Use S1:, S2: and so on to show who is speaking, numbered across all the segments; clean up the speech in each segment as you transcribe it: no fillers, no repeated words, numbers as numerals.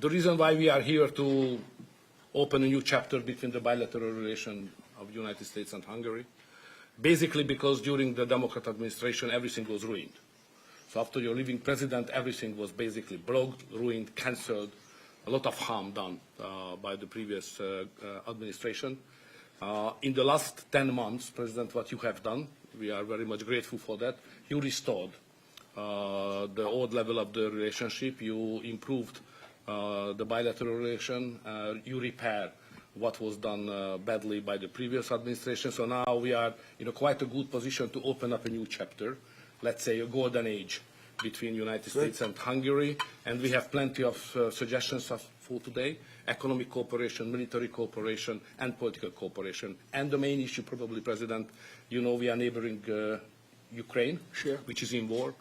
S1: The reason why we are here to open a new chapter between the bilateral relation of the United States and Hungary, basically because during the Democrat administration everything was ruined. So after your leaving president, everything was basically blocked, ruined, cancelled, a lot of harm done by the previous administration. In the last 10 months, President, what you have done, we are very much grateful for that. You restored the old level of the relationship. You improved the bilateral relation. You repair what was done badly by the previous administration. So now we are in quite a good position to open up a new chapter, let's say a golden age between the United States and Hungary. And we have plenty of suggestions for today: economic cooperation, military cooperation, and political cooperation. And the main issue, probably, President, you know we are neighboring Ukraine, which is in war.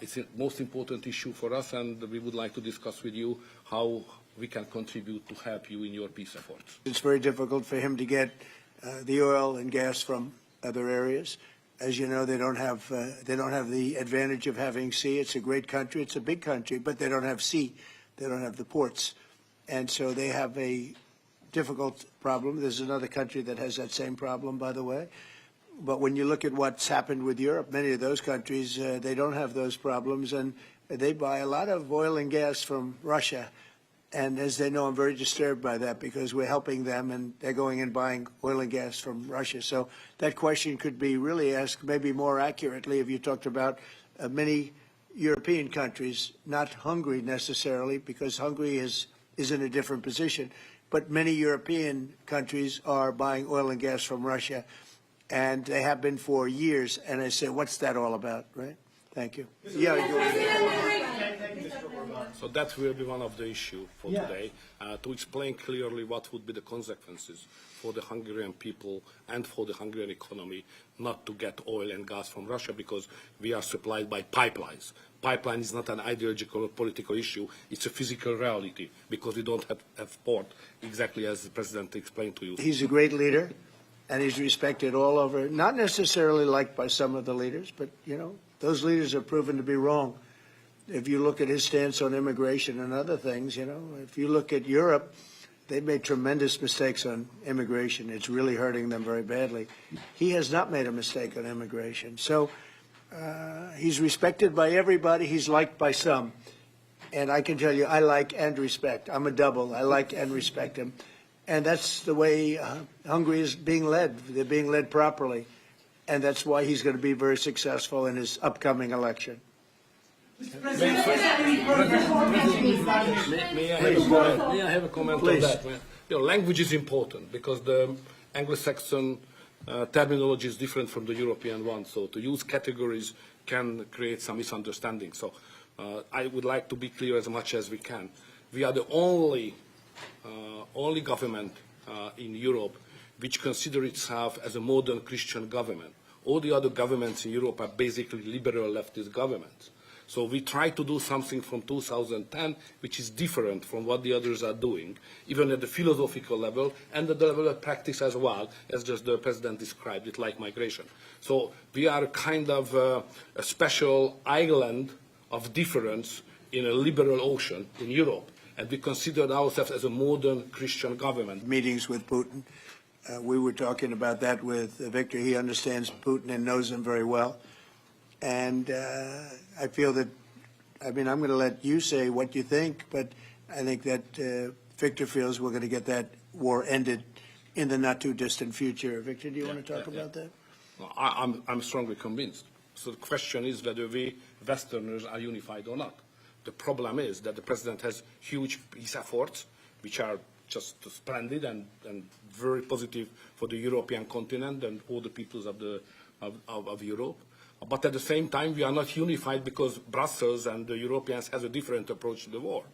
S1: It's the most important issue for us, and we would like to discuss with you how we can contribute to help you in your peace efforts.
S2: It's very difficult for him to get the oil and gas from other areas. As you know, they don't have the advantage of having sea. It's a great country. It's a big country, but they don't have sea. They don't have the ports. And so they have a difficult problem. There's another country that has that same problem, by the way. But when you look at what's happened with Europe, many of those countries, they don't have those problems, and they buy a lot of oil and gas from Russia. And as they know, I'm very disturbed by that because we're helping them, and they're going and buying oil and gas from Russia. So that question could be really asked maybe more accurately if you talked about many European countries, not Hungary necessarily, because Hungary is in a different position. But many European countries are buying oil and gas from Russia, and they have been for years. And I say, what's that all about, right? Thank you.
S1: So that will be one of the issues for today, to explain clearly what would be the consequences for the Hungarian people and for the Hungarian economy not to get oil and gas from Russia, because we are supplied by pipelines. Pipeline is not an ideological or political issue, it's a physical reality, because we don't have port, exactly as the President explained to you.
S2: He's a great leader, and he's respected all over, not necessarily liked by some of the leaders, but, you know, those leaders are proven to be wrong. If you look at his stance on immigration and other things, you know, if you look at Europe, they've made tremendous mistakes on immigration. It's really hurting them very badly. He has not made a mistake on immigration. So he's respected by everybody. He's liked by some. And I can tell you, I like and respect. I'm a double. I like and respect him. And that's the way Hungary is being led. They're being led properly. And that's why he's going to be very successful in his upcoming election.
S1: May I have a comment on that? You know, language is important because the Anglo-Saxon terminology is different from the European one. So to use categories can create some misunderstanding. So I would like to be clear as much as we can. We are the only government in Europe which considers itself as a modern Christian government. All the other governments in Europe are basically liberal leftist governments. So we try to do something from 2010 which is different from what the others are doing, even at the philosophical level and at the level of practice as well, as just the President described it, like migration. So we are kind of a special island of difference in a liberal ocean in Europe, and we consider ourselves as a modern Christian government.
S2: Meetings with Putin. We were talking about that with Viktor. He understands Putin and knows him very well. And I feel that, I mean, I'm going to let you say what you think, but I think that Viktor feels we're going to get that war ended in the not-too-distant future. Viktor, do you want to talk about that?
S1: Well, I'm strongly convinced. So the question is whether we Westerners are unified or not. The problem is that the President has huge peace efforts, which are just splendid and very positive for the European continent and all the peoples of Europe. But at the same time, we are not unified because Brussels and the Europeans have a different approach to the war.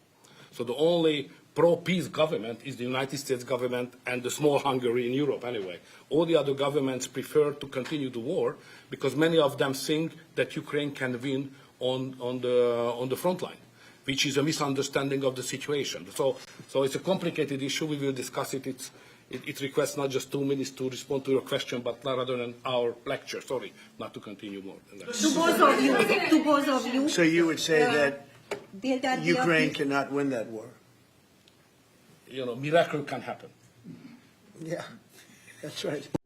S1: So the only pro-peace government is the United States government and the small Hungary in Europe anyway. All the other governments prefer to continue the war because many of them think that Ukraine can win on the front line, which is a misunderstanding of the situation. So it's a complicated issue. We will discuss it. It requests not just 2 minutes to respond to your question, but rather than our lecture. Sorry, not to continue more than that.
S3: To both of you.
S2: So you would say that Ukraine cannot win that war?
S1: miracle can happen.
S2: Yeah, that's right.